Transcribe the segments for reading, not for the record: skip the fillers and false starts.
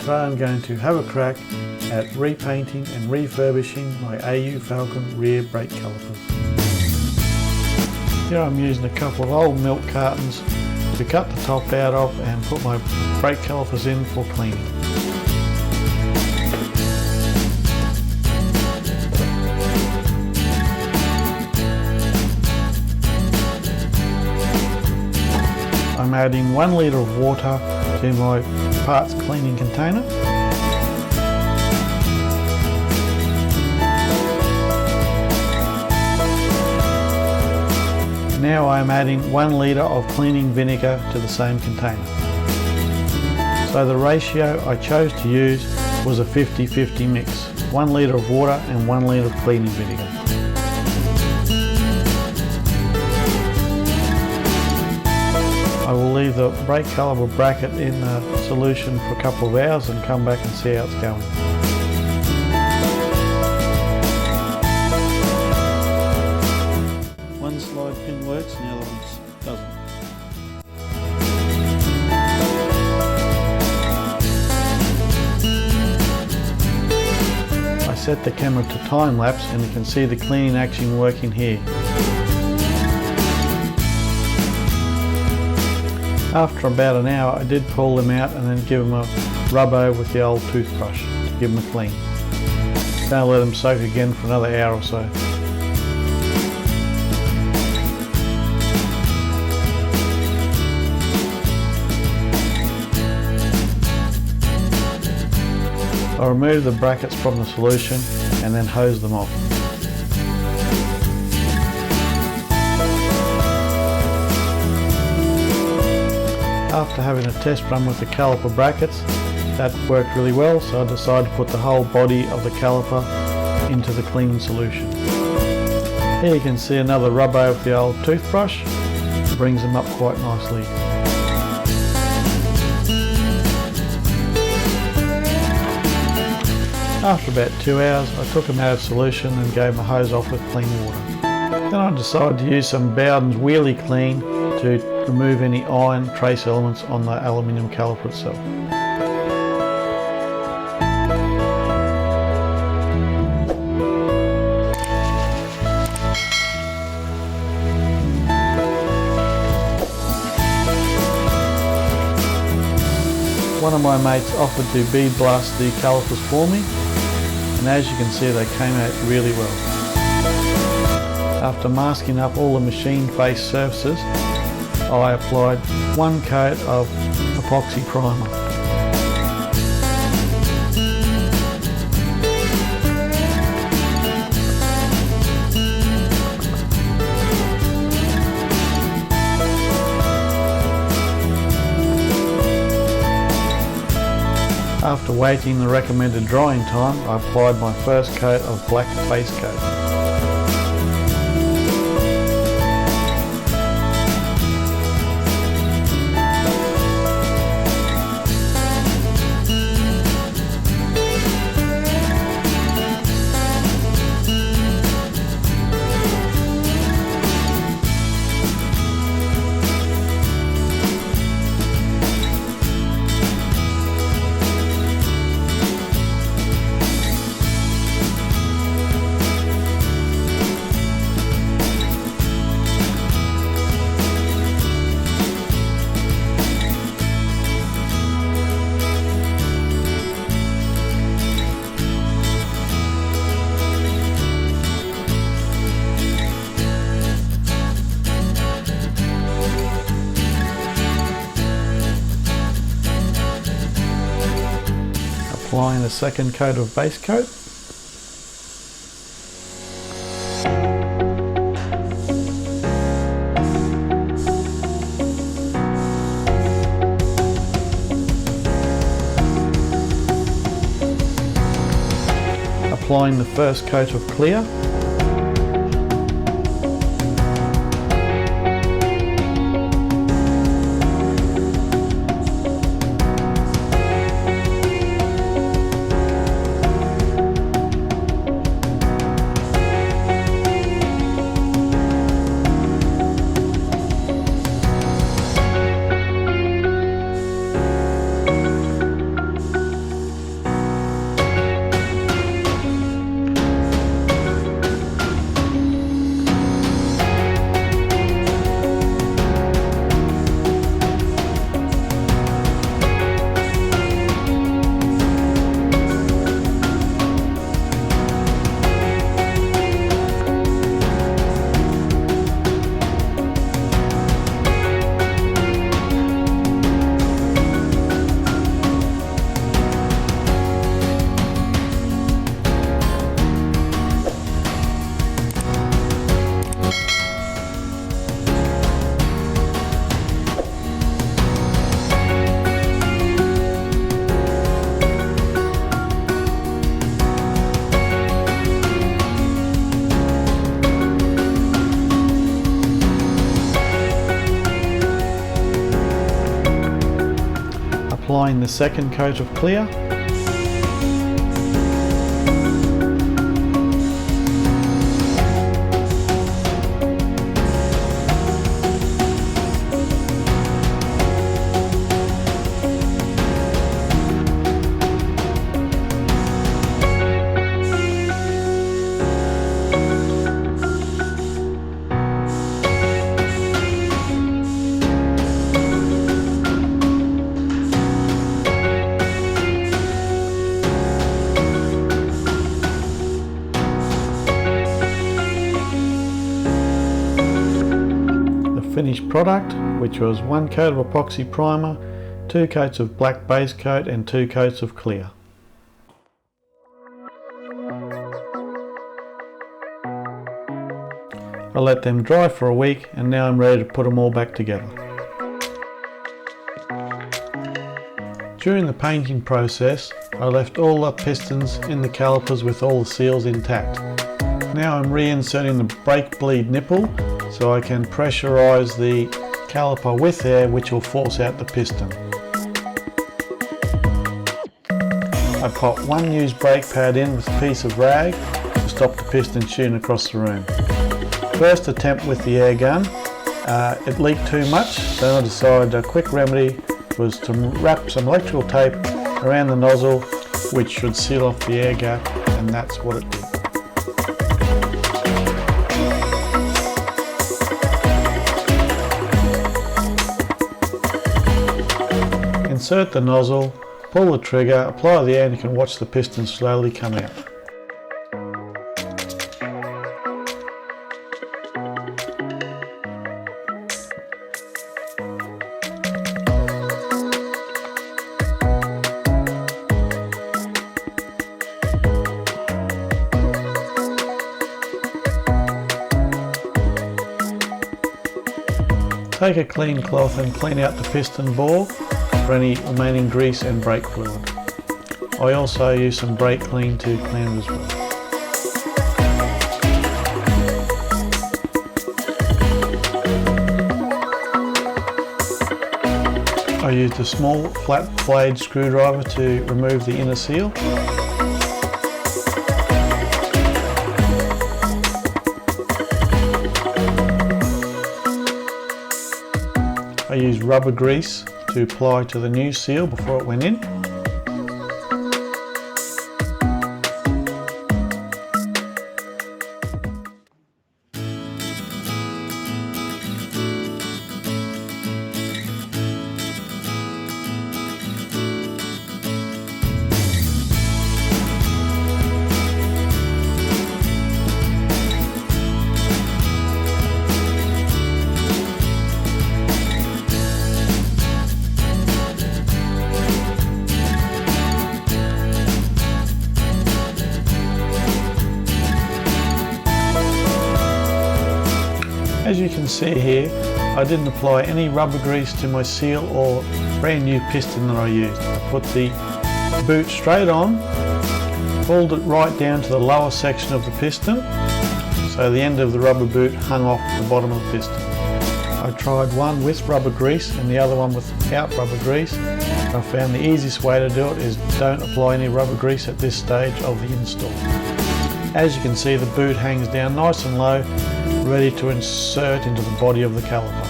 Today I'm going to have a crack at repainting and refurbishing my AU Falcon rear brake calipers. Here I'm using a couple of old milk cartons to cut the top out of and put my brake calipers in for cleaning. I'm adding 1 litre of water to my parts cleaning container. Now I'm adding 1 litre of cleaning vinegar to the same container. So the ratio I chose to use was a 50-50 mix, 1 litre of water and 1 litre of cleaning vinegar. I will leave the brake caliper bracket in the solution for a couple of hours and come back and see how it's going. One slide pin works and the other one doesn't. I set the camera to time lapse and you can see the cleaning action working here. After about an hour I did pull them out and then give them a rub over with the old toothbrush to give them a clean. Then I'll let them soak again for another hour or so. I remove the brackets from the solution and then hose them off. After having a test run with the caliper brackets, that worked really well, so I decided to put the whole body of the caliper into the cleaning solution. Here you can see another rub over with the old toothbrush. It brings them up quite nicely. After about 2 hours, I took them out of solution and gave them a hose off with clean water. Then I decided to use some Bowden's Wheelie Clean to remove any iron trace elements on the aluminium caliper itself. One of my mates offered to bead blast the calipers for me, and as you can see they came out really well. After masking up all the machine-based surfaces, I applied 1 coat of epoxy primer. After waiting the recommended drying time, I applied my first coat of black base coat. Applying a second coat of base coat. Applying the first coat of clear. applying the second coat of clear. Finished product, which was 1 coat of epoxy primer, 2 coats of black base coat and 2 coats of clear. I let them dry for a week and now I'm ready to put them all back together. During the painting process, I left all the pistons in the calipers with all the seals intact. Now I'm reinserting the brake bleed nipple so I can pressurize the caliper with air, which will force out the piston. I pop 1 used brake pad in with a piece of rag to stop the piston shooting across the room. First attempt with the air gun, it leaked too much, so I decided a quick remedy was to wrap some electrical tape around the nozzle, which should seal off the air gap, and that's what it did. Insert the nozzle, pull the trigger, apply the air, and you can watch the piston slowly come out. Take a clean cloth and clean out the piston bore for any remaining grease and brake fluid. I also use some brake clean to clean it as well. I used a small flat blade screwdriver to remove the inner seal. I used rubber grease to apply to the new seal before it went in. As you can see here, I didn't apply any rubber grease to my seal or brand new piston that I used. I put the boot straight on, pulled it right down to the lower section of the piston, so the end of the rubber boot hung off the bottom of the piston. I tried one with rubber grease and the other one without rubber grease. I found the easiest way to do it is don't apply any rubber grease at this stage of the install. As you can see, the boot hangs down nice and low, ready to insert into the body of the caliper.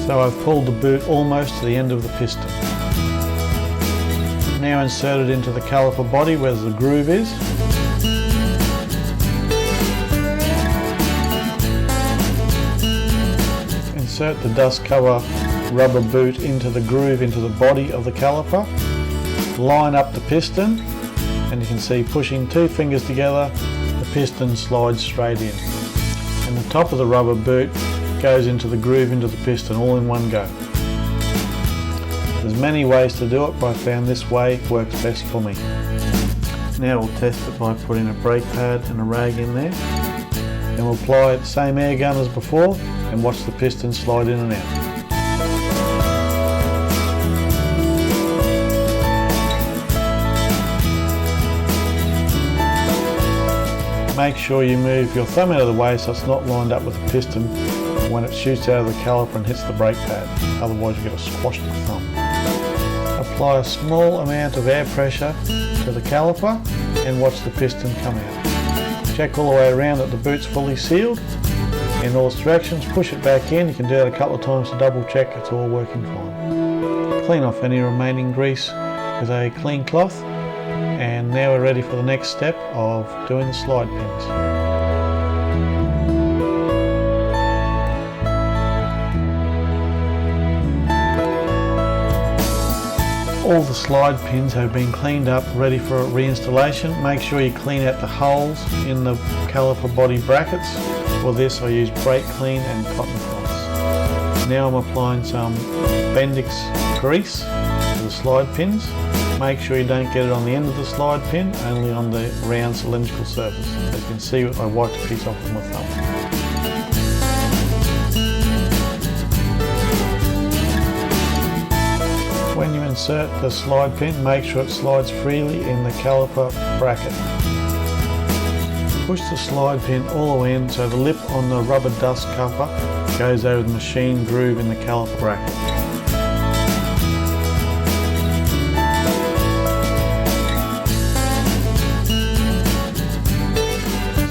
So I've pulled the boot almost to the end of the piston. Now insert it into the caliper body where the groove is. Insert the dust cover rubber boot into the groove into the body of the caliper. Line up the piston, and you can see pushing 2 fingers together, the piston slides straight in. And the top of the rubber boot goes into the groove into the piston all in one go. There's many ways to do it, but I found this way works best for me. Now we'll test it by putting a brake pad and a rag in there. Then we'll apply the same air gun as before and watch the piston slide in and out. Make sure you move your thumb out of the way so it's not lined up with the piston when it shoots out of the caliper and hits the brake pad, otherwise you get a squashed thumb. Apply a small amount of air pressure to the caliper and watch the piston come out. Check all the way around that the boot's fully sealed in all directions, push it back in. You can do that a couple of times to double check it's all working fine. Clean off any remaining grease with a clean cloth, and now we're ready for the next step of doing the slide pins. All the slide pins have been cleaned up, ready for reinstallation. Make sure you clean out the holes in the caliper body brackets. For this I use brake clean and cotton cloths. Now I'm applying some Bendix grease to the slide pins. Make sure you don't get it on the end of the slide pin, only on the round cylindrical surface. As you can see, I wiped a piece off with my thumb. When you insert the slide pin, make sure it slides freely in the caliper bracket. Push the slide pin all the way in so the lip on the rubber dust cover goes over the machine groove in the caliper bracket.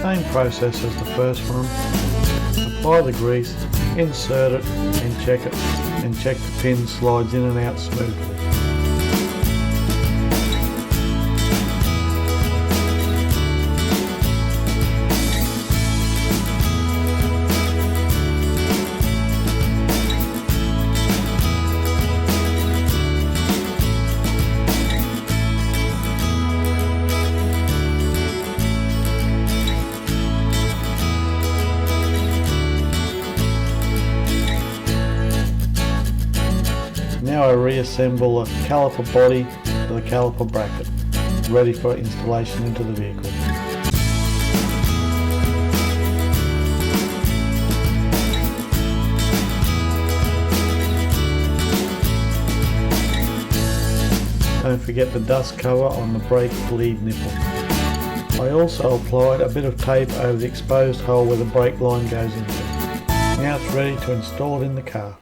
Same process as the first one. Apply the grease, insert it and check it, and check the pin slides in and out smoothly. Now I reassemble the caliper body to the caliper bracket, ready for installation into the vehicle. Don't forget the dust cover on the brake bleed nipple. I also applied a bit of tape over the exposed hole where the brake line goes into. Now it's ready to install it in the car.